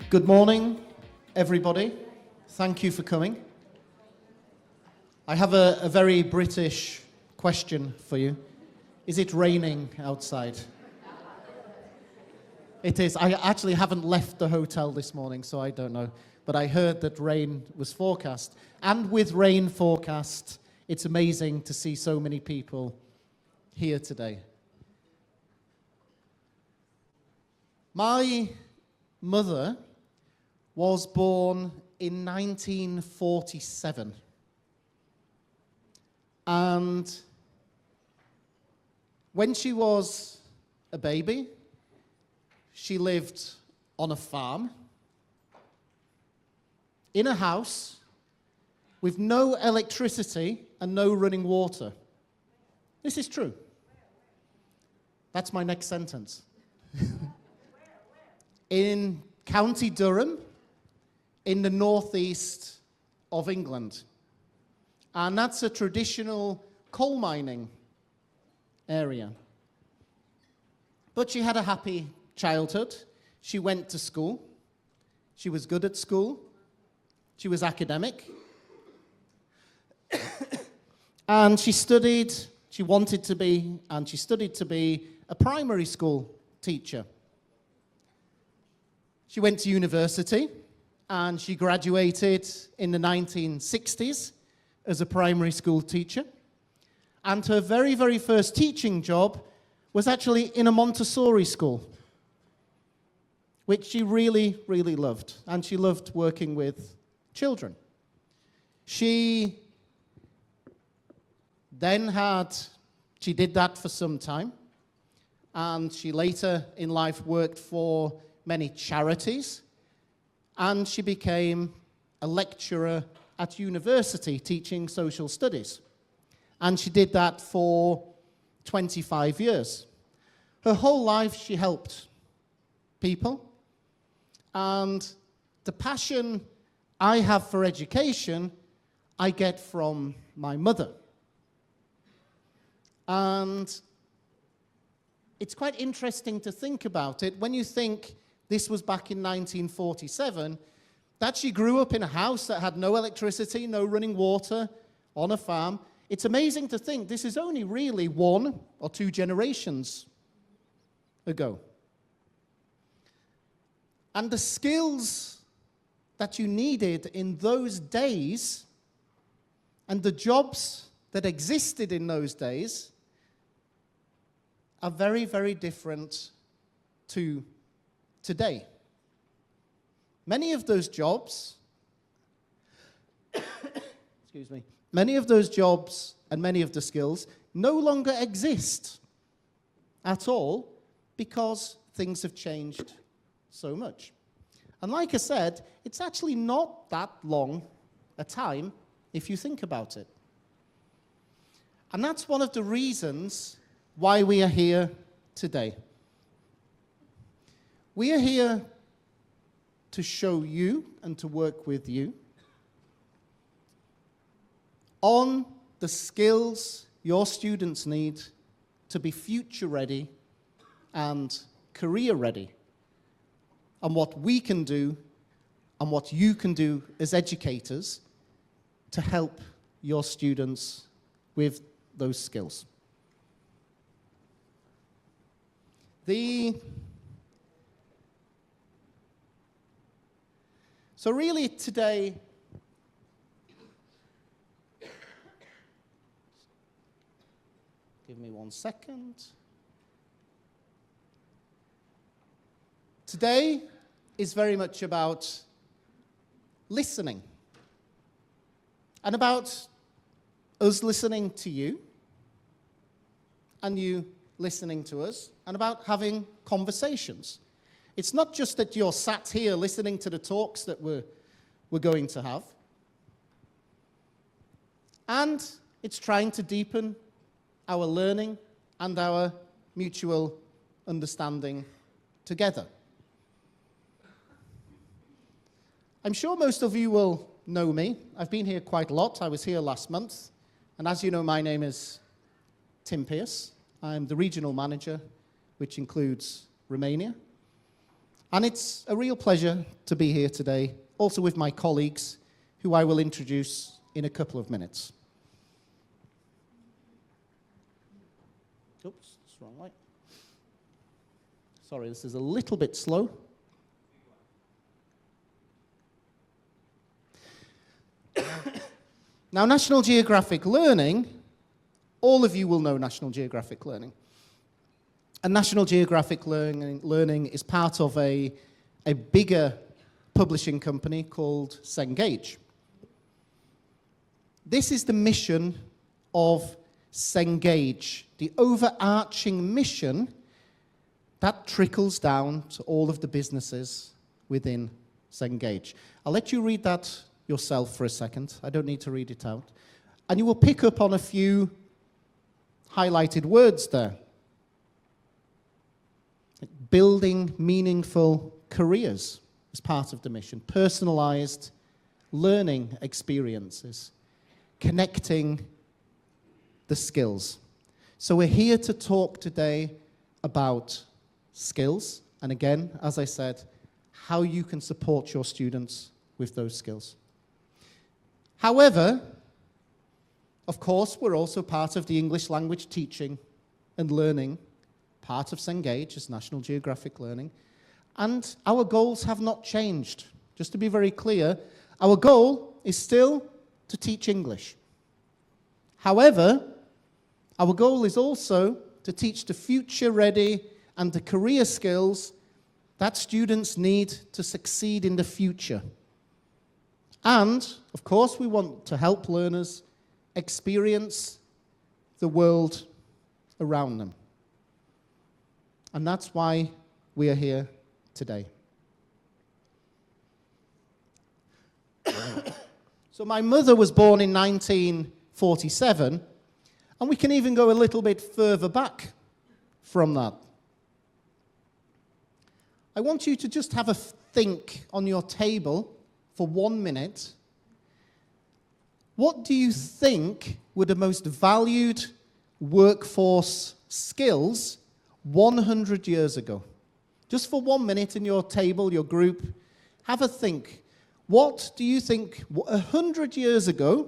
Good morning, everybody. Thank you for coming. I have a very British question for you. Is it raining outside? It is. I actually haven't left the hotel this morning, so I don't know. But I heard that rain was forecast. And with rain forecast, it's amazing to see so many people here today. My mother was born in 1947. And when she was a baby, she lived on a farm, in a house, with no electricity and no running water. This is true. That's my next sentence. In County Durham, in the northeast of England. And that's a traditional coal mining area. But she had a happy childhood. She went to school. She was good at school. She was academic. And she studied, she wanted to be, and she studied to be a primary school teacher. She went to university, and she graduated in the 1960s as a primary school teacher. And her very, very first teaching job was actually in a Montessori school, which she really, really loved. And she loved working with children. She did that for some time. And she later in life worked for many charities. And she became a lecturer at university teaching social studies. And she did that for 25 years. Her whole life she helped people. And the passion I have for education, I get from my mother. And it's quite interesting to think about it. When you think this was back in 1947, that she grew up in a house that had no electricity, no running water, on a farm. It's amazing to think this is only really 1 or 2 generations ago. And the skills that you needed in those days and the jobs that existed in those days are very, very different to today. Many of those jobs, many of those jobs and many of the skills no longer exist at all because things have changed so much. And like I said, it's actually not that long a time if you think about it. And that's one of the reasons why we are here today. We are here to show you and to work with you on the skills your students need to be future ready and career ready, and what we can do and what you can do as educators to help your students with those skills. So really today, give me 1 second. Today is very much about listening and about us listening to you and you listening to us and about having conversations. It's not just that you're sat here listening to the talks that we're going to have. And it's trying to deepen our learning and our mutual understanding together. I'm sure most of you will know me. I've been here quite a lot. I was here last month. And as you know, my name is Tim Pearse. I'm the regional manager, which includes Romania. And it's a real pleasure to be here today, also with my colleagues, who I will introduce in a couple of minutes. Oops, that's the wrong way. Sorry, this is a little bit slow. Now, National Geographic Learning, all of you will know National Geographic Learning. And National Geographic Learning is part of a bigger publishing company called Cengage. This is the mission of Cengage, the overarching mission that trickles down to all of the businesses within Cengage. I'll let you read that yourself for a second. I don't need to read it out. And you will pick up on a few highlighted words there. Building meaningful careers is part of the mission. Personalized learning experiences. Connecting the skills. So we're here to talk today about skills. And again, as I said, how you can support your students with those skills. However, of course, we're also part of the English language teaching and learning, part of Cengage as National Geographic Learning, and our goals have not changed. Just to be very clear, our goal is still to teach English. However, our goal is also to teach the future-ready and the career skills that students need to succeed in the future. And, of course, we want to help learners experience the world around them. And that's why we are here today. So my mother was born in 1947, and we can even go a little bit further back from that. I want you to just have a think on your table for 1 minute. What do you think were the most valued workforce skills 100 years ago? Just for 1 minute in your table, your group, have a think. What do you think 100 years ago,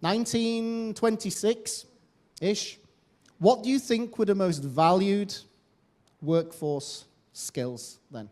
1926-ish, what do you think were the most valued workforce skills then?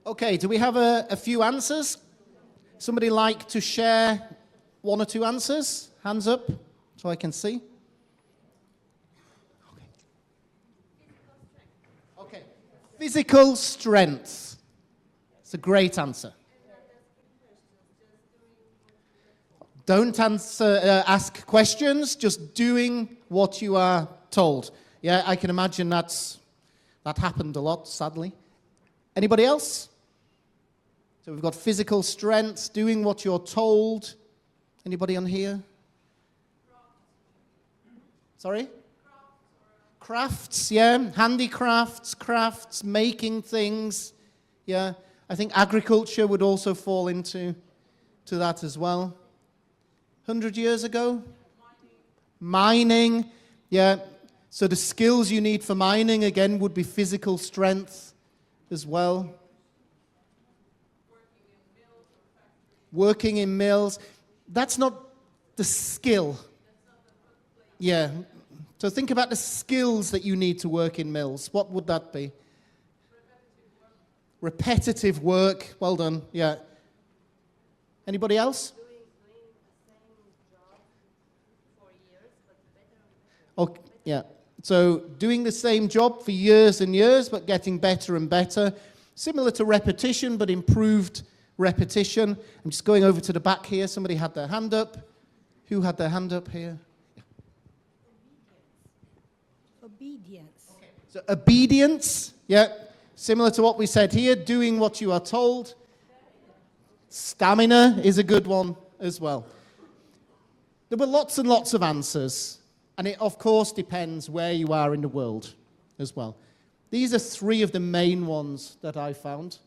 Okay, do we have a few answers? Somebody like to share one or two answers? Hands up so I can see. Okay. Physical strength. It's a great answer. Don't ask questions, just doing what you are told. Yeah, I can imagine that happened a lot, sadly. Anybody else? So we've got physical strength, doing what you're told. Anybody on here? Sorry? Crafts, yeah. Handicrafts, crafts, making things. Yeah. I think agriculture would also fall into that as well. 100 years ago? Mining. Yeah. So the skills you need for mining, again, would be physical strength as well. Working in mills. That's not the skill. Yeah, So think about the skills that you need to work in mills. What would that be? Repetitive work. Well done. Yeah. Anybody else? Doing the same job for years, but better. Okay. Yeah. So doing the same job for years and years, but getting better and better. Similar to repetition, but improved repetition. I'm just going over to the back here. Somebody had their hand up. Who had their hand up here? Obedience. Okay. So obedience, yeah. Similar to what we said here, doing what you are told. Stamina is a good one as well. There were lots and lots of answers. And it, of course, depends where you are in the world as well. These are three of the main ones that I found.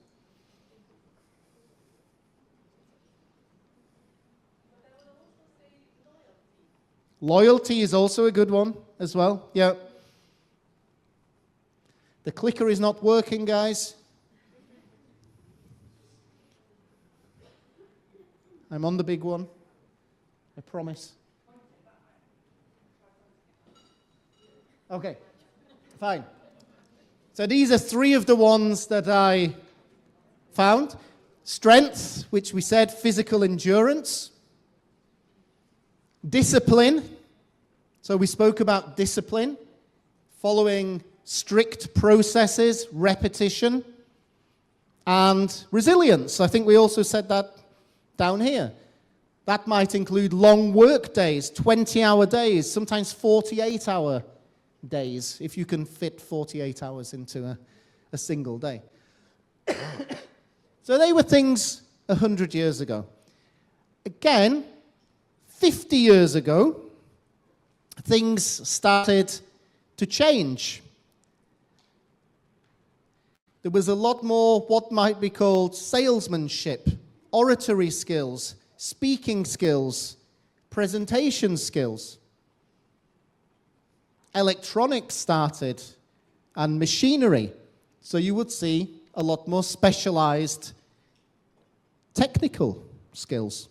Loyalty is also a good one as well. Yeah. The clicker is not working, guys. I'm on the big one. I promise. Okay, fine. So these are three of the ones that I found. Strength, which we said, physical endurance. Discipline. So we spoke about discipline, following strict processes, repetition, and resilience. I think we also said that down here. That might include long work days, 20-hour days, sometimes 48-hour days, if you can fit 48 hours into a single day. So they were things 100 years ago. Again, 50 years ago, things started to change. There was a lot more what might be called salesmanship, oratory skills, speaking skills, presentation skills. Electronics started and machinery. So you would see a lot more specialized technical skills.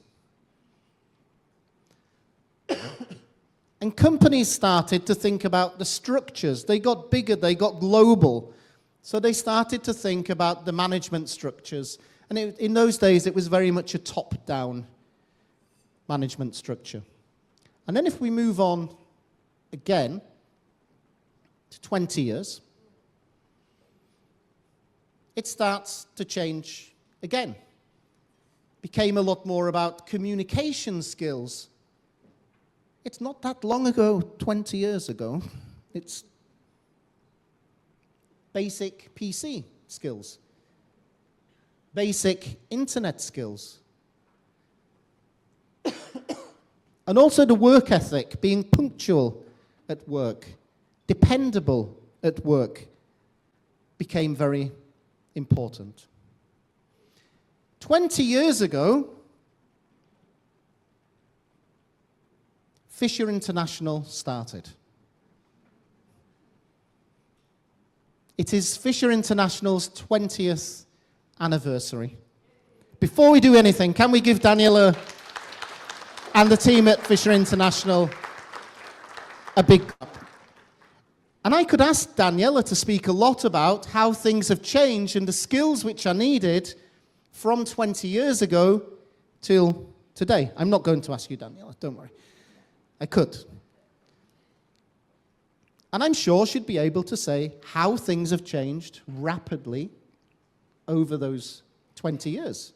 And companies started to think about the structures. They got bigger, they got global. So they started to think about the management structures. And in those days, it was very much a top-down management structure. And then if we move on again to 20 years, it starts to change again. Became a lot more about communication skills. It's not that long ago, 20 years ago. It's basic PC skills, basic internet skills. And also the work ethic, being punctual at work, dependable at work, became very important. 20 years ago, Fisher International started. It is Fisher International's 20th anniversary. Before we do anything, can we give Daniela and the team at Fisher International a big clap? And I could ask Daniela to speak a lot about how things have changed and the skills which are needed from 20 years ago till today. I'm not going to ask you, Daniela, don't worry. I could. And I'm sure she'd be able to say how things have changed rapidly over those 20 years.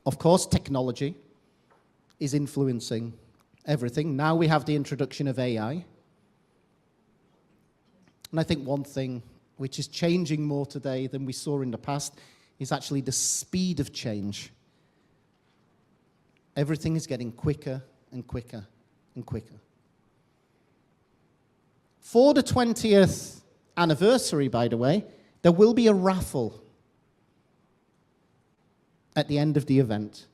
Of course, technology is influencing everything. Now we have the introduction of AI. And I think one thing which is changing more today than we saw in the past is actually the speed of change. Everything is getting quicker and quicker and quicker. For the 20th anniversary, by the way, there will be a raffle at the end of the event.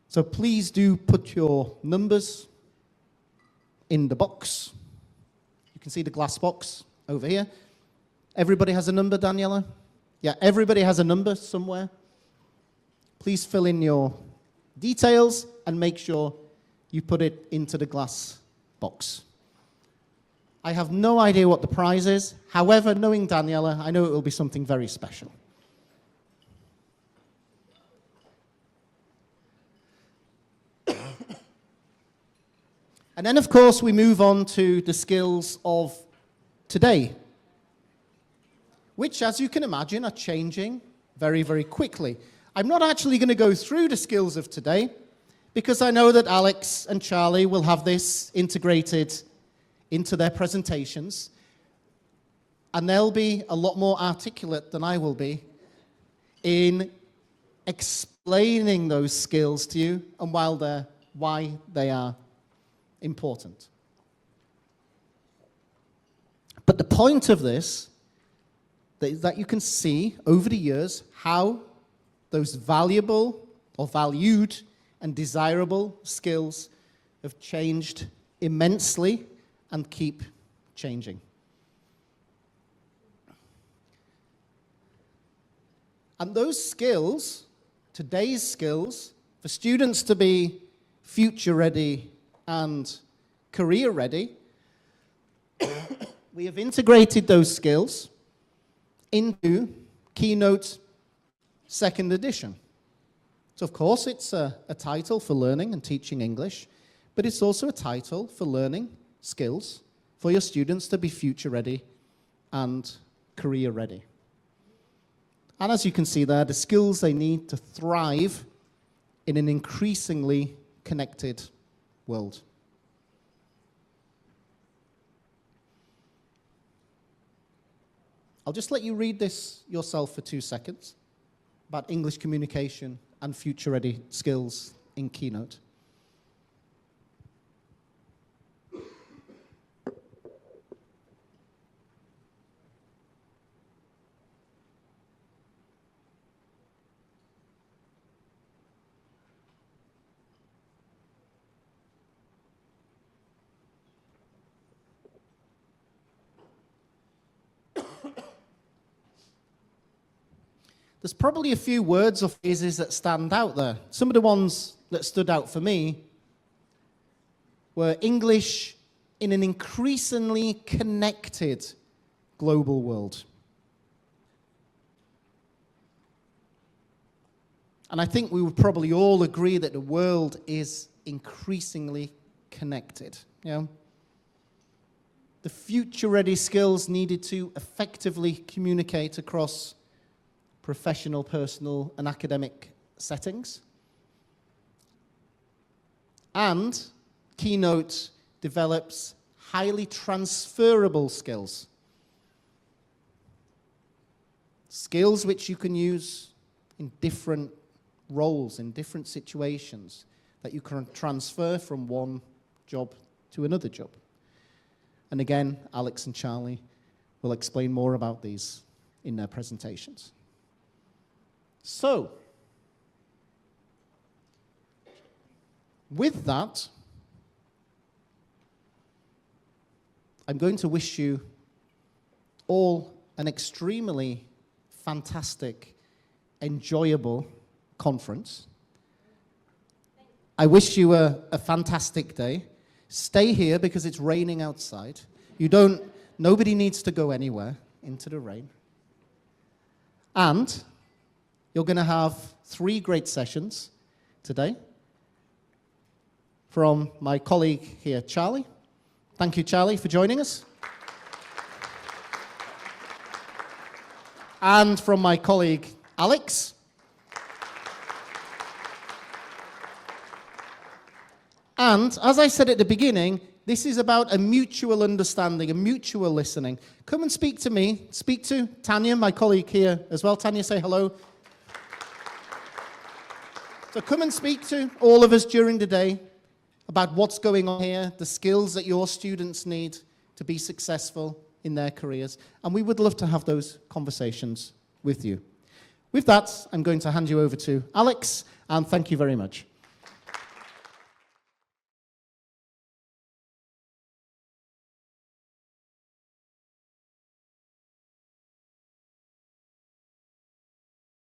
So please do put your numbers in the box. You can see the glass box over here. Everybody has a number, Daniela? Yeah, everybody has a number somewhere. Please fill in your details and make sure you put it into the glass box. I have no idea what the prize is. However, knowing Daniela, I know it will be something very special. And then, of course, we move on to the skills of today, which, as you can imagine, are changing very, very quickly. I'm not actually going to go through the skills of today because I know that Alex and Charlie will have this integrated into their presentations, and they'll be a lot more articulate than I will be in explaining those skills to you and why they are important. But the point of this is that you can see over the years how those valuable or valued and desirable skills have changed immensely and keep changing. And those skills, today's skills, for students to be future ready and career ready, we have integrated those skills into Keynote 2nd edition. So of course it's a title for learning and teaching English, but it's also a title for learning skills for your students to be future ready and career ready. And as you can see there, the skills they need to thrive in an increasingly connected world. I'll just let you read this yourself for 2 seconds about English communication and future-ready skills in Keynote. There's probably a few words or phrases that stand out there. Some of the ones that stood out for me were English in an increasingly connected global world. And I think we would probably all agree that the world is increasingly connected. You know? The future-ready skills needed to effectively communicate across professional, personal, and academic settings. And Keynote develops highly transferable skills. Skills which you can use in different roles, in different situations, that you can transfer from one job to another job. And again, Alex and Charlie will explain more about these in their presentations. So, with that, I'm going to wish you all an extremely fantastic, enjoyable conference. I wish you a fantastic day. Stay here because it's raining outside. Nobody needs to go anywhere into the rain. And you're going to have 3 great sessions today from my colleague here, Charlie. Thank you, Charlie, for joining us. And from my colleague, Alex. And as I said at the beginning, this is about a mutual understanding, a mutual listening. Come and speak to me. Speak to Tanya, my colleague here as well. Tanya, say hello. So come and speak to all of us during the day about what's going on here, the skills that your students need to be successful in their careers. And we would love to have those conversations with you. With that, I'm going to hand you over to Alex, and thank you very much.